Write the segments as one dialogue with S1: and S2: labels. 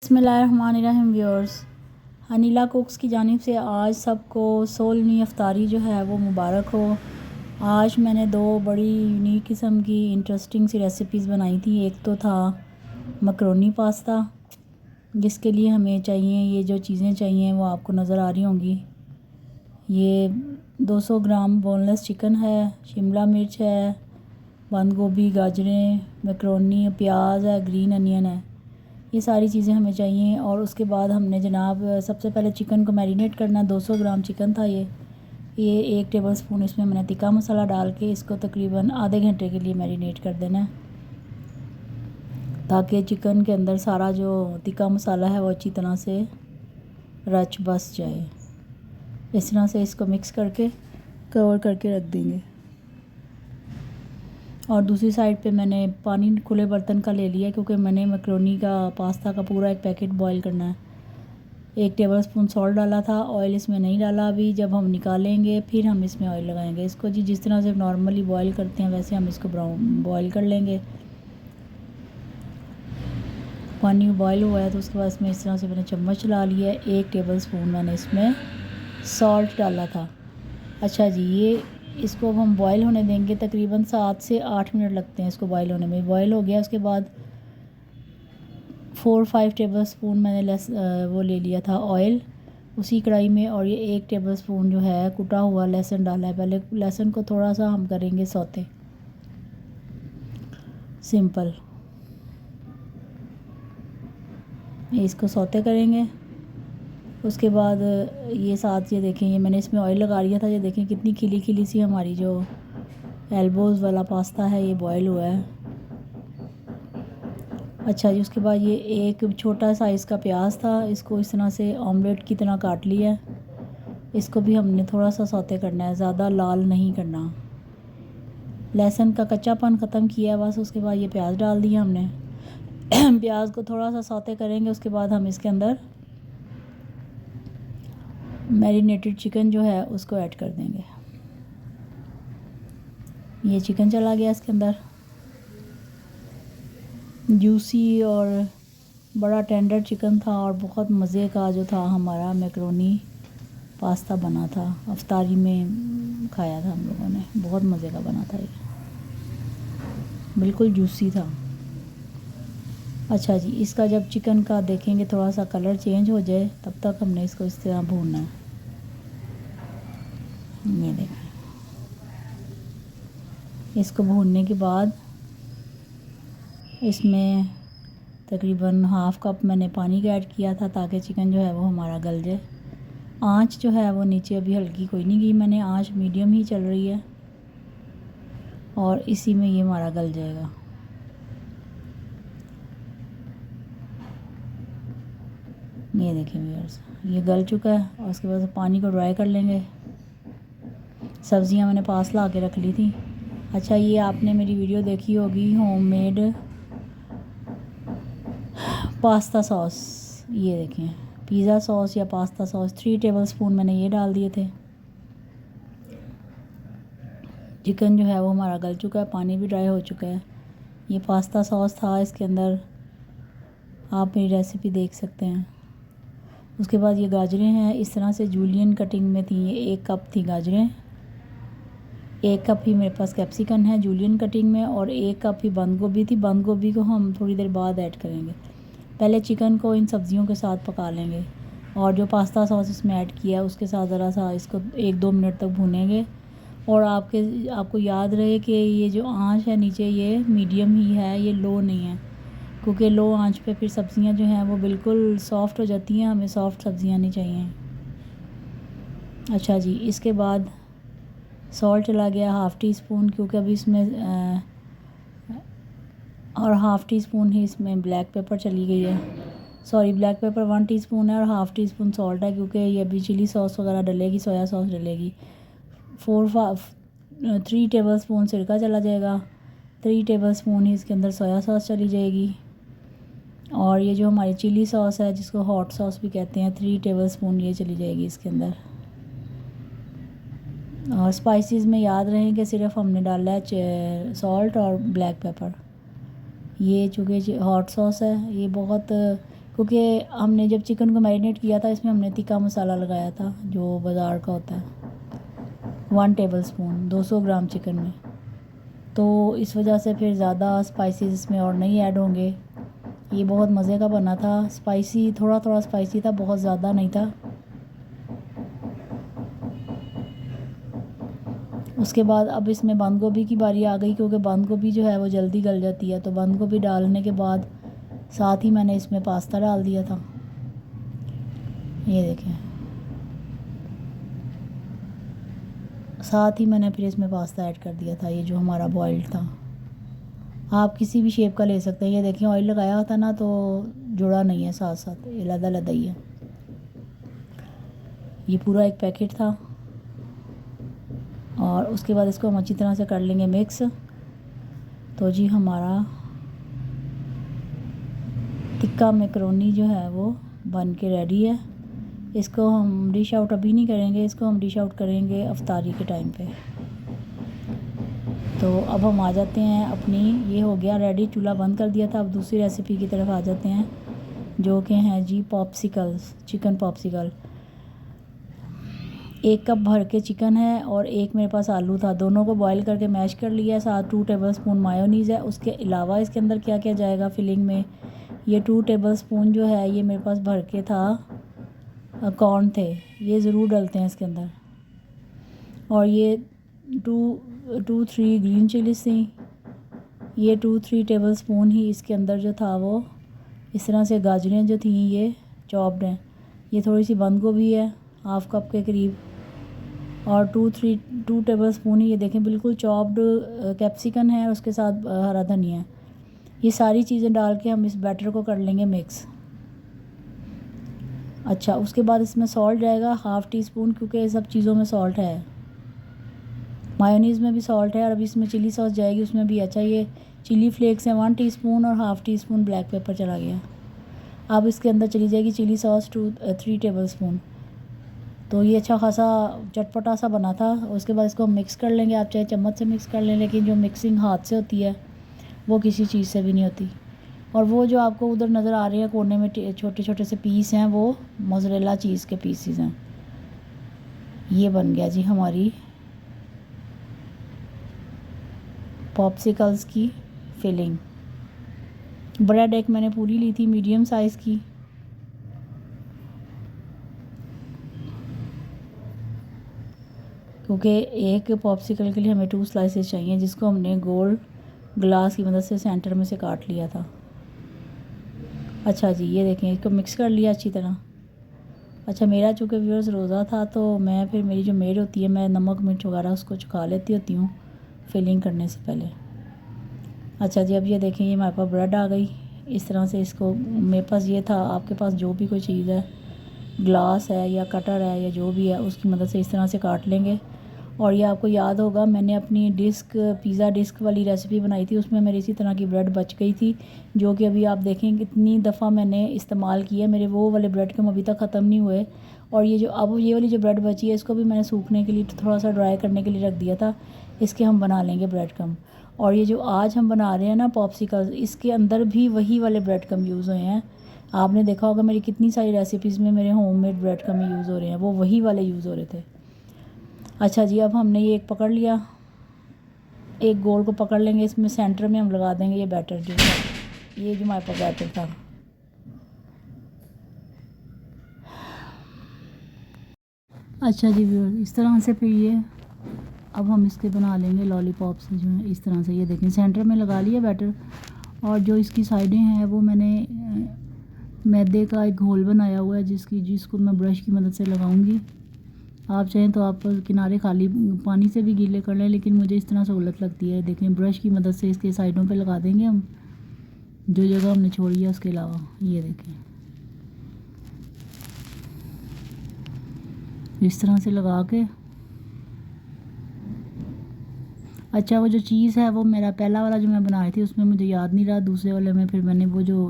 S1: बिस्मिल्लाहिर्रहमानिर्रहीम व्यूअर्स, अनिला कुक्स की जानिब से आज सबको 16वीं अफ्तारी जो है वो मुबारक हो। आज मैंने दो बड़ी यूनिक किस्म की इंटरेस्टिंग सी रेसिपीज़ बनाई थी। एक तो था मकरोनी पास्ता, जिसके लिए हमें चाहिए ये जो चीज़ें चाहिए वो आपको नज़र आ रही होंगी। ये 200 ग्राम बोनलेस चिकन है, शिमला मिर्च है, बंद गोभी, गाजरें, मकरोनी, प्याज है, ग्रीन अनियन है। ये सारी चीज़ें हमें चाहिए। और उसके बाद हमने जनाब सबसे पहले चिकन को मैरिनेट करना। 200 ग्राम चिकन था ये 1 टेबलस्पून इसमें मैंने तिक्का मसाला डाल के इसको तकरीबन आधे घंटे के लिए मैरिनेट कर देना है, ताकि चिकन के अंदर सारा जो तिक्का मसाला है वो अच्छी तरह से रच बस जाए। इस तरह से इसको मिक्स करके कवर करके रख देंगे। और दूसरी साइड पे मैंने पानी खुले बर्तन का ले लिया, क्योंकि मैंने मैक्रोनी का पास्ता का पूरा एक पैकेट बॉईल करना है। 1 टेबलस्पून सॉल्ट डाला था, ऑयल इसमें नहीं डाला अभी। जब हम निकालेंगे फिर हम इसमें ऑयल लगाएंगे। इसको जी जिस तरह से नॉर्मली बॉईल करते हैं वैसे हम इसको ब्राउन बॉईल कर लेंगे। पानी बॉयल हुआ है तो उसके बाद इसमें इस तरह से मैंने चम्मच चला लिया है। 1 टेबलस्पून मैंने इसमें सॉल्ट डाला था। अच्छा जी, ये इसको अब हम बॉईल होने देंगे। तकरीबन 7 से 8 मिनट लगते हैं इसको बॉईल होने में। बॉईल हो गया उसके बाद 4-5 टेबलस्पून मैंने वो ले लिया था ऑयल उसी कढ़ाई में, और ये 1 टेबलस्पून जो है कुटा हुआ लहसुन डाला है। पहले लहसुन को थोड़ा सा हम करेंगे सौते, सिंपल इसको सौते करेंगे। उसके बाद ये साथ ये देखें, ये मैंने इसमें ऑयल लगा लिया था। ये देखें कितनी खिली खिली सी हमारी जो एल्बोज़ वाला पास्ता है ये बॉयल हुआ है। अच्छा जी, उसके बाद ये एक छोटा साइज़ का प्याज था, इसको इस तरह से ऑमलेट की तरह काट लिया है। इसको भी हमने थोड़ा सा सौते करना है, ज़्यादा लाल नहीं करना। लहसुन का कच्चापन ख़त्म किया बस। उसके बाद ये प्याज डाल दिया हमने। प्याज को थोड़ा सा सौते करेंगे। उसके बाद हम इसके अंदर मैरिनेटेड चिकन जो है उसको ऐड कर देंगे। ये चिकन चला गया इसके अंदर। जूसी और बड़ा टेंडर चिकन था और बहुत मज़े का जो था हमारा मैक्रोनी पास्ता बना था। अफ्तारी में खाया था हम लोगों ने, बहुत मज़े का बना था ये, बिल्कुल जूसी था। अच्छा जी, इसका जब चिकन का देखेंगे थोड़ा सा कलर चेंज हो जाए तब तक हमने इसको इस तरह भूनना है। ये देखें, इसको भूनने के बाद इसमें तकरीबन हाफ़ कप मैंने पानी का ऐड किया था, ताकि चिकन जो है वो हमारा गल जाए। आंच जो है वो नीचे अभी हल्की कोई नहीं की मैंने, आंच मीडियम ही चल रही है और इसी में ये हमारा गल जाएगा। ये देखिए व्यूअर्स, ये गल चुका है। और उसके बाद पानी को ड्राई कर लेंगे। सब्ज़ियां मैंने पास ला के रख ली थी। अच्छा, ये आपने मेरी वीडियो देखी होगी होममेड पास्ता सॉस। ये देखें, पिज़्ज़ा सॉस या पास्ता सॉस 3 टेबलस्पून मैंने ये डाल दिए थे। चिकन जो है वो हमारा गल चुका है, पानी भी ड्राई हो चुका है। ये पास्ता सॉस था इसके अंदर, आप मेरी रेसिपी देख सकते हैं। उसके बाद ये गाजरें हैं, इस तरह से जूलियन कटिंग में थी। ये 1 कप थी गाजरें, 1 कप ही मेरे पास कैप्सिकम है जूलियन कटिंग में, और 1 कप ही बंद गोभी थी। बंद गोभी को हम थोड़ी देर बाद ऐड करेंगे। पहले चिकन को इन सब्ज़ियों के साथ पका लेंगे और जो पास्ता सॉस इसमें ऐड किया उसके साथ ज़रा सा इसको 1-2 मिनट तक भूनेंगे। और आपको याद रहे कि ये जो आंच है नीचे ये मीडियम ही है, ये लो नहीं है, क्योंकि लो आंच पे फिर सब्ज़ियां जो हैं वो बिल्कुल सॉफ़्ट हो जाती हैं। हमें सॉफ़्ट सब्ज़ियां नहीं चाहिए। अच्छा जी, इसके बाद सॉल्ट चला गया हाफ़ टी स्पून, क्योंकि अभी इसमें और हाफ़ टी स्पून ही इसमें ब्लैक पेपर चली गई है। सॉरी, ब्लैक पेपर 1 टीस्पून है और हाफ़ टी स्पून सॉल्ट है, क्योंकि ये अभी चिली सॉस वगैरह डलेगी, सोया सॉस डलेगी। 3 टेबलस्पून सिरका चला जाएगा। 3 टेबलस्पून ही इसके अंदर सोया सॉस चली जाएगी। और ये जो हमारी चिली सॉस है जिसको हॉट सॉस भी कहते हैं, 3 टेबलस्पून ये चली जाएगी इसके अंदर। और स्पाइसेस में याद रहें कि सिर्फ हमने डाला है सॉल्ट और ब्लैक पेपर। ये चूँकि हॉट सॉस है, ये बहुत क्योंकि हमने जब चिकन को मैरिनेट किया था इसमें हमने तीखा मसाला लगाया था जो बाज़ार का होता है 1 टेबल स्पून 200 ग्राम चिकन में। तो इस वजह से फिर ज़्यादा स्पाइसेस इसमें और नहीं ऐड होंगे। ये बहुत मज़े का बना था, स्पाइसी थोड़ा थोड़ा स्पाइसी था, बहुत ज़्यादा नहीं था। उसके बाद अब इसमें बंद गोभी की बारी आ गई, क्योंकि बंद गोभी जो है वो जल्दी गल जाती है। तो बंद गोभी डालने के बाद साथ ही मैंने इसमें पास्ता डाल दिया था। ये देखें, साथ ही मैंने फिर इसमें पास्ता ऐड कर दिया था, ये जो हमारा बॉइल्ड था। आप किसी भी शेप का ले सकते हैं। ये देखिए ऑयल लगाया होता ना तो जुड़ा नहीं है, साथ साथ ये लदा लदा ही है। ये पूरा एक पैकेट था। और उसके बाद इसको हम अच्छी तरह से कर लेंगे मिक्स। तो जी हमारा टिक्का मैकरोनी जो है वो बन के रेडी है। इसको हम डिश आउट अभी नहीं करेंगे, इसको हम डिश आउट करेंगे अफ्तारी के टाइम पे। तो अब हम आ जाते हैं अपनी, ये हो गया रेडी, चूल्हा बंद कर दिया था। अब दूसरी रेसिपी की तरफ आ जाते हैं जो कि हैं जी पॉप्सिकल्स, चिकन पॉप्सिकल। 1 कप भर के चिकन है और एक मेरे पास आलू था, दोनों को बॉईल करके मैश कर लिया। साथ 2 टेबल स्पून मायोनीज़ है। उसके अलावा इसके अंदर क्या क्या जाएगा फिलिंग में, ये 2 टेबल स्पून जो है ये मेरे पास भर के था कॉर्न थे, ये ज़रूर डलते हैं इसके अंदर। और ये 2-3 ग्रीन चिलीज थी। ये 2-3 टेबल स्पून ही इसके अंदर जो था वो इस तरह से गाजरें जो थी ये चॉप्ड हैं। ये थोड़ी सी बंद गोभी है 1/2 कप के करीब। और 2 टेबल स्पून ही ये देखें बिल्कुल चॉप्ड कैप्सिकन है, उसके साथ हरा धनिया है। ये सारी चीज़ें डाल के हम इस बैटर को कर लेंगे मिक्स। अच्छा, उसके बाद इसमें सॉल्ट जाएगा 1/2 टीस्पून, क्योंकि ये सब चीज़ों में सॉल्ट है। मायोनीज़ में भी सॉल्ट है और अभी इसमें चिली सॉस जाएगी उसमें भी। अच्छा, ये चिली फ्लेक्स हैं 1 टीस्पून और 1/2 टीस्पून ब्लैक पेपर चला गया। अब इसके अंदर चली जाएगी चिली सॉस 3 टेबल स्पून। तो ये अच्छा खासा चटपटा सा बना था। उसके बाद इसको हम मिक्स कर लेंगे, आप चाहे चम्मच से मिक्स कर लें, लेकिन जो मिक्सिंग हाथ से होती है वो किसी चीज़ से भी नहीं होती। और वो जो आपको उधर नज़र आ रहे हैं कोने में छोटे छोटे से पीस हैं वो मोज़रेला चीज़ के पीसीज हैं। ये बन गया जी हमारी पॉप्सिकल्स की फिलिंग। ब्रेड एक मैंने पूरी ली थी मीडियम साइज़ की। क्योंकि एक पॉप्सिकल के लिए हमें 2 स्लाइसेस चाहिए, जिसको हमने गोल ग्लास की मदद से सेंटर में से काट लिया था। अच्छा जी, ये देखें इसको मिक्स कर लिया अच्छी तरह। अच्छा, मेरा चूँकि व्यूअर्स रोज़ा था तो मैं फिर मेरी जो मेड होती है मैं नमक मिर्च वगैरह उसको चुका लेती होती हूँ फिलिंग करने से पहले। अच्छा जी, अब ये देखें ये हमारे पास ब्रेड आ गई। इस तरह से इसको मेरे पास ये था, आपके पास जो भी कोई चीज़ है, ग्लास है या कटर है या जो भी है, उसकी मदद से इस तरह से काट लेंगे। और ये आपको याद होगा मैंने अपनी पिज़्ज़ा डिस्क वाली रेसिपी बनाई थी, उसमें मेरी इसी तरह की ब्रेड बच गई थी, जो कि अभी आप देखें कितनी दफ़ा मैंने इस्तेमाल किया। मेरे वो वाले ब्रेड के अभी तक ख़त्म नहीं हुए। और ये जो अब ये वाली जो ब्रेड बची है इसको भी मैंने सूखने के लिए थोड़ा सा ड्राई करने के लिए रख दिया था। इसके हम बना लेंगे ब्रेड क्रम। और ये जो आज हम बना रहे हैं ना पॉप्सिकल्स, इसके अंदर भी वही वाले ब्रेड क्रम यूज़ हुए हैं। आपने देखा होगा मेरी कितनी सारी रेसिपीज़ में मेरे होममेड ब्रेड क्रम यूज़ हो रहे हैं, वो वही वाले यूज़ हो रहे थे। अच्छा जी, अब हमने ये एक पकड़ लिया, एक गोल को पकड़ लेंगे, इसमें सेंटर में हम लगा देंगे ये बैटर जो है, ये जो हमारे पास बैटर था। अच्छा जी व्यूअर, इस तरह से फिर ये अब हम इसके बना लेंगे लॉलीपॉप्स जो हैं इस तरह से। ये देखें सेंटर में लगा लिया बैटर, और जो इसकी साइडें हैं वो मैंने मैदे का एक घोल बनाया हुआ है जिसको मैं ब्रश की मदद से लगाऊंगी। आप चाहें तो आप किनारे खाली पानी से भी गीले कर लें, लेकिन मुझे इस तरह सहूलत लगती है। देखें ब्रश की मदद से इसके साइडों पे लगा देंगे हम, जो जगह हमने छोड़ी है उसके अलावा। ये देखें इस तरह से लगा के। अच्छा, वो जो चीज़ है वो मेरा पहला वाला जो मैं बनाई थी उसमें मुझे याद नहीं रहा, दूसरे वाले में फिर मैंने वो जो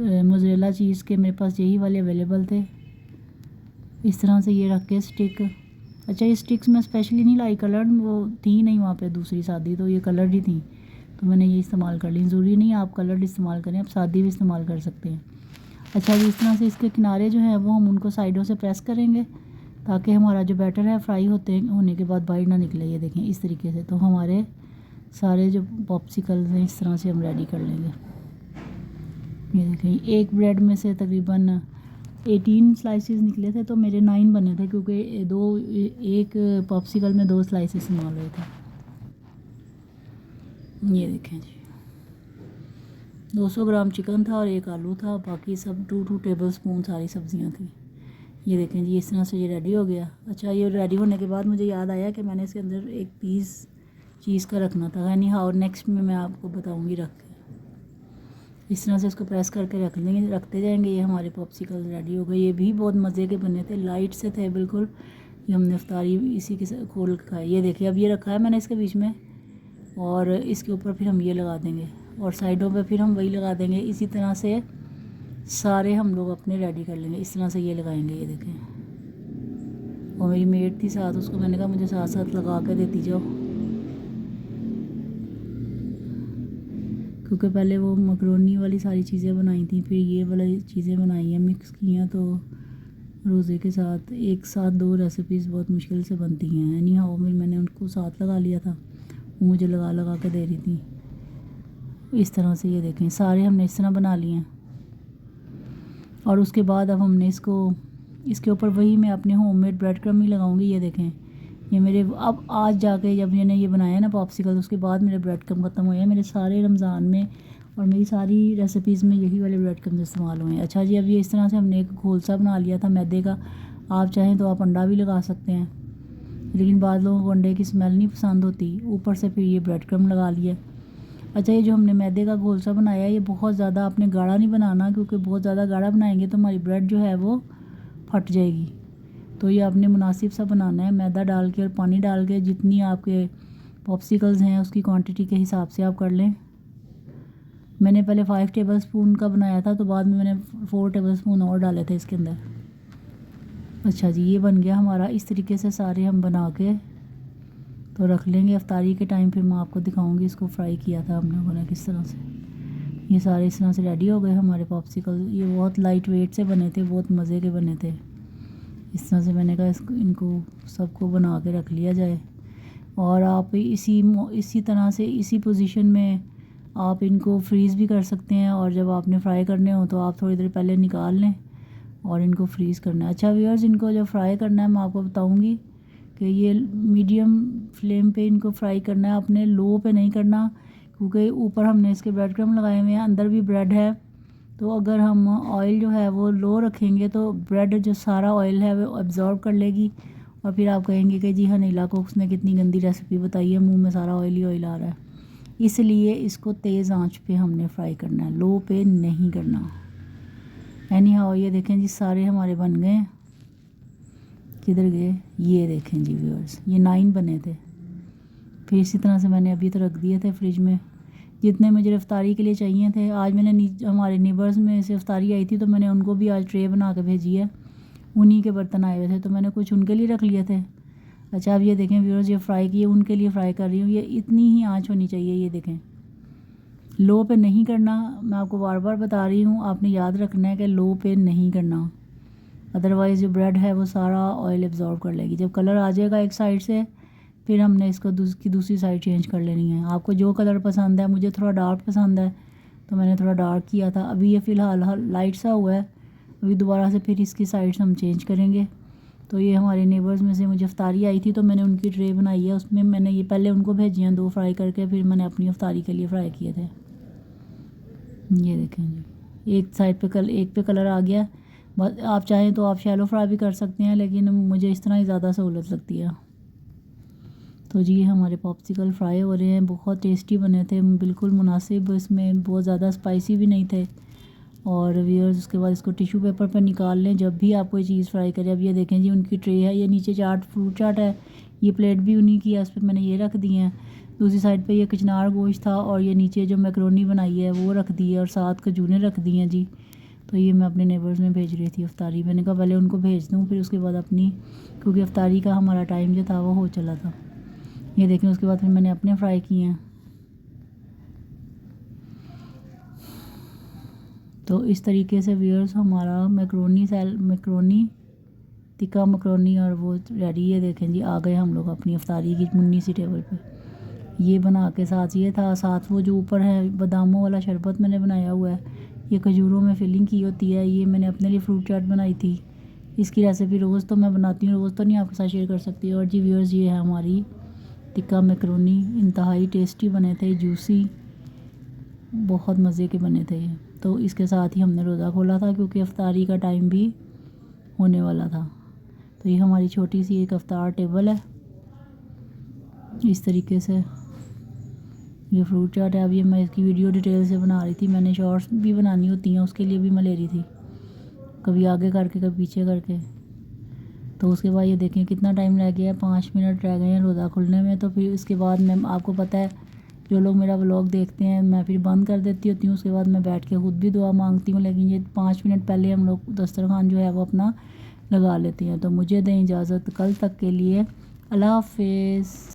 S1: मोज़रेला चीज़ के मेरे पास यही वाले अवेलेबल थे, इस तरह से ये रख के स्टिक। अच्छा, ये स्टिक्स मैं स्पेशली नहीं लाई, कलर वो थी नहीं वहाँ पे दूसरी सादी, तो ये कलर ही थी तो मैंने ये इस्तेमाल कर ली। ज़रूरी नहीं आप कलर इस्तेमाल करें, आप सादी भी इस्तेमाल कर सकते हैं। अच्छा जी, इस तरह से इसके किनारे जो हैं वो हम उनको साइडों से प्रेस करेंगे ताकि हमारा जो बैटर है फ्राई होने के बाद बाहर ना निकले। ये देखें इस तरीके से, तो हमारे सारे जो पॉप्सिकल्स हैं इस तरह से हम रेडी कर लेंगे। ये देखें, एक ब्रेड में से तकरीबन 18 स्लाइसेस निकले थे, तो मेरे 9 बने थे क्योंकि एक पॉप्सिकल में 2 स्लाइसेस इस्तेमाल हुए थे। ये देखें जी, 200 ग्राम चिकन था और 1 आलू था, बाकी सब 2 टेबल स्पून सारी सब्जियां थी। ये देखें जी, इस तरह से ये रेडी हो गया। अच्छा, ये रेडी होने के बाद मुझे याद आया कि मैंने इसके अंदर एक पीस चीज़ का रखना था। यानी हाँ, और नेक्स्ट में मैं आपको बताऊंगी रख के। इस तरह से इसको प्रेस करके रखते जाएंगे। ये हमारे पॉप्सिकल रेडी हो गए। ये भी बहुत मज़े के बने थे, लाइट से थे बिल्कुल। ये हमने इफ्तारी इसी के साथ खोल के खाए। ये देखिए, अब ये रखा है मैंने इसके बीच में, और इसके ऊपर फिर हम ये लगा देंगे और साइडों पे फिर हम वही लगा देंगे। इसी तरह से सारे हम लोग अपने रेडी कर लेंगे। इस तरह से ये लगाएंगे। ये देखें, और मेरी मेड थी साथ, उसको मैंने कहा मुझे साथ साथ लगा के देती जाओ, क्योंकि पहले वो मकरोनी वाली सारी चीज़ें बनाई थी, फिर ये वाली चीज़ें बनाई हैं, मिक्स की हैं। तो रोज़े के साथ एक साथ 2 रेसिपीज़ बहुत मुश्किल से बनती हैं। एनी हाउ मैंने उनको साथ लगा लिया था, वो मुझे लगा लगा के दे रही थी। इस तरह से ये देखें, सारे हमने इस तरह बना लिए हैं। और उसके बाद अब हमने इसके ऊपर वही मैं अपने होममेड ब्रेड क्रम्ब ही लगाऊंगी। ये देखें, ये मेरे अब आज जाके जब मैंने ये बनाया ना पॉप्सिकल, उसके बाद मेरे ब्रेड क्रम्ब ख़त्म हुए हैं। मेरे सारे रमज़ान में और मेरी सारी रेसिपीज़ में यही वाले ब्रेड क्रम्ब इस्तेमाल हुए हैं। अच्छा जी, अब ये इस तरह से हमने एक घोल सा बना लिया था मैदे का। आप चाहें तो आप अंडा भी लगा सकते हैं, लेकिन बाद लोगों को अंडे की स्मेल नहीं पसंद होती। ऊपर से फिर ये ब्रेड क्रम्ब लगा लिया। अच्छा, ये जो हमने मैदे का घोल सा बनाया है, ये बहुत ज़्यादा आपने गाढ़ा नहीं बनाना, क्योंकि बहुत ज़्यादा गाढ़ा बनाएंगे तो हमारी ब्रेड जो है वो फट जाएगी। तो ये आपने मुनासिब सा बनाना है, मैदा डाल के और पानी डाल के। जितनी आपके पॉप्सिकल्स हैं उसकी क्वांटिटी के हिसाब से आप कर लें। मैंने पहले 5 टेबल स्पून का बनाया था, तो बाद में मैंने 4 टेबल स्पून और डाले थे इसके अंदर। अच्छा जी, ये बन गया हमारा। इस तरीके से सारे हम बना के तो रख लेंगे। इफ्तारी के टाइम फिर मैं आपको दिखाऊंगी इसको फ्राई किया था हम लोगों ने किस तरह से। ये सारे इस तरह से रेडी हो गए हमारे पॉप्सिकल। ये बहुत लाइट वेट से बने थे, बहुत मज़े के बने थे। इस तरह से मैंने कहा इनको सबको बना के रख लिया जाए। और आप इसी तरह से इसी पोजीशन में आप इनको फ्रीज़ भी कर सकते हैं, और जब आपने फ्राई करने हो तो आप थोड़ी देर पहले निकाल लें और इनको फ्रीज़ करना है। अच्छा व्यूअर्स, इनको जब फ्राई करना है मैं आपको बताऊंगी कि ये मीडियम फ्लेम पे इनको फ्राई करना है, आपने लो पे नहीं करना, क्योंकि ऊपर हमने इसके ब्रेड क्रम्ब लगाए हुए हैं, अंदर भी ब्रेड है। तो अगर हम ऑयल जो है वो लो रखेंगे तो ब्रेड जो सारा ऑयल है वो एब्जॉर्ब कर लेगी, और फिर आप कहेंगे कि जी हनीला को उसने कितनी गंदी रेसिपी बताई है, मुंह में सारा ऑयल ही ऑयल आ रहा है। इसलिए इसको तेज़ आंच पे हमने फ्राई करना है, लो पे नहीं करना। एनी हाउ ये देखें जी, सारे हमारे बन गए। किधर गए? ये देखें जी व्यूअर्स, ये 9 बने थे। फिर इसी तरह से मैंने अभी तो रख दिए थे फ्रिज में, जितने मुझे इफ्तारी के लिए चाहिए थे। आज मैंने हमारे नेबर्स में से इफ्तारी आई थी, तो मैंने उनको भी आज ट्रे बना के भेजी है। उन्हीं के बर्तन आए हुए थे, तो मैंने कुछ उनके लिए रख लिए थे। अच्छा, अब ये देखें व्यूअर्स, ये फ्राई किए उनके लिए फ्राई कर रही हूँ। ये इतनी ही आँच होनी चाहिए। ये देखें, लो पे नहीं करना। मैं आपको बार बार बता रही हूँ, आपने याद रखना है कि लो पे नहीं करना, अदरवाइज़ जो ब्रेड है वो सारा ऑयल एब्जॉर्ब कर लेगी। जब कलर आ जाएगा एक साइड से, फिर हमने इसको दूसरी साइड चेंज कर लेनी है। आपको जो कलर पसंद है, मुझे थोड़ा डार्क पसंद है तो मैंने थोड़ा डार्क किया था। अभी ये फ़िलहाल लाइट सा हुआ है, अभी दोबारा से फिर इसकी साइड्स हम चेंज करेंगे। तो ये हमारे नेबर्स में से मुझे इफ्तारी आई थी, तो मैंने उनकी ट्रे बनाई है, उसमें मैंने ये पहले उनको भेजी हैं 2 फ्राई करके, फिर मैंने अपनी इफ्तारी के लिए फ्राई किए थे। ये देखें जी, एक साइड पे एक पे कलर आ गया। आप चाहें तो आप शैलो फ्राई भी कर सकते हैं, लेकिन मुझे इस तरह ही ज़्यादा सहूलत लगती है। तो जी हमारे पॉप्सिकल फ्राई हो रहे हैं, बहुत टेस्टी बने थे, बिल्कुल मुनासिब, इसमें बहुत ज़्यादा स्पाइसी भी नहीं थे। और व्यूअर्स, उसके बाद इसको टिश्यू पेपर पर निकाल लें जब भी आप कोई चीज़ फ्राई करें। अब ये देखें जी, उनकी ट्रे है, ये नीचे फ्रूट चाट है, ये प्लेट भी उन्हीं की है, उस पर मैंने ये रख दी हैं। दूसरी साइड पे ये कचनार गोश्त था, और ये नीचे जो मैकरोनी बनाई है वो रख दी है, और साथ खजूरें रख दी हैं जी। तो ये मैं अपने नेबर्स में भेज रही थी इफ्तारी। मैंने कहा पहले उनको भेज दूँ, फिर उसके बाद अपनी, क्योंकि इफ्तारी का हमारा टाइम जो था वो हो चला था। ये देखें, उसके बाद फिर मैंने अपने फ्राई किए हैं। तो इस तरीके से व्यूअर्स हमारा मैक्रोनी टिक्का मैक्रोनी और वो रेडी है। देखें जी, आ गए हम लोग अपनी इफ्तारी की मुन्नी सी टेबल पे। ये बना के साथ ये था, साथ वो जो ऊपर है बादामों वाला शरबत मैंने बनाया हुआ है, ये खजूरों में फिलिंग की होती है। ये मैंने अपने लिए फ्रूट चाट बनाई थी। इसकी रेसिपी रोज़ तो मैं बनाती हूँ, रोज़ तो नहीं आपके साथ शेयर कर सकती। और जी व्यूअर्स, ये है हमारी टिक्का मैक्रोनी, इंतहाई टेस्टी बने थे, जूसी, बहुत मज़े के बने थे ये। तो इसके साथ ही हमने रोज़ा खोला था क्योंकि इफ्तारी का टाइम भी होने वाला था। तो ये हमारी छोटी सी एक इफ्तार टेबल है इस तरीके से। ये फ्रूट चाट है। अब ये मैं इसकी वीडियो डिटेल से बना रही थी, मैंने शॉर्ट्स भी बनानी होती हैं, उसके लिए भी मैं ले रही थी, कभी आगे करके कभी पीछे करके। तो उसके बाद ये देखें कितना टाइम रह गया है, 5 मिनट रह गए हैं रोज़ा खुलने में। तो फिर उसके बाद मैं, आपको पता है जो लोग मेरा व्लॉग देखते हैं, मैं फिर बंद कर देती होती हूँ। उसके बाद मैं बैठ के खुद भी दुआ मांगती हूँ, लेकिन ये 5 मिनट पहले हम लोग दस्तरखान जो है वो अपना लगा लेते हैं। तो मुझे दें इजाज़त, कल तक के लिए अल्लाह हाफिज़।